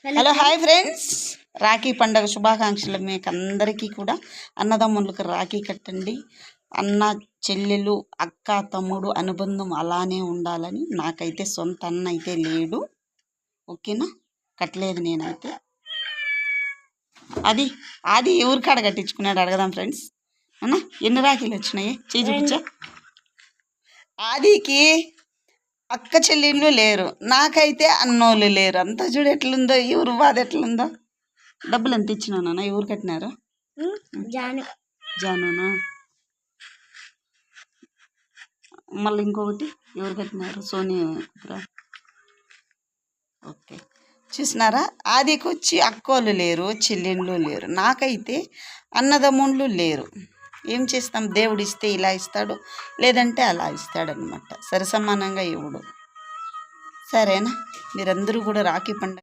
Hello hi friends, Rakhi పండుగ శుభాకాంక్షలు మీకు అందరికీ కూడా. అన్నదమ్ములకు రాఖీ కట్టండి. అన్న చెల్లెలు అక్క తమ్ముడు అనుబంధం అలానే ఉండాలని. నాకైతే సొంత అన్న అయితే లేడు, ఓకేనా? కట్టలేదు నేనైతే. అది ఎవరి కాడ కట్టించుకున్నాడు అడగదాం ఫ్రెండ్స్. అన్న ఎన్ని రాఖీలు వచ్చినాయి చేయి చూపించా. ఆదికి అక్క చెల్లెళ్ళు లేరు, నాకైతే అన్నోళ్ళు లేరు. అంతా చూడు ఎట్లుందో, ఎవరు బాధ ఎట్లుందో. డబ్బులు ఎంత ఇచ్చినానా? ఎవరు కట్టినారు? జానునా? మళ్ళీ ఇంకొకటి ఎవరు కట్టినారు? సోనియా. ఓకే, చూసినారా? ఆదికి వచ్చి అక్కోళ్ళు లేరు, చెల్లెళ్ళు లేరు. నాకైతే అన్నదమ్ముళ్ళు లేరు. ఏం చేస్తాం, దేవుడు ఇస్తే ఇలా ఇస్తాడు, లేదంటే అలా ఇస్తాడనమాట. సరి సమానంగా ఇవ్వడు. సరేనా? మీరందరూ కూడా రాఖీ పండుగ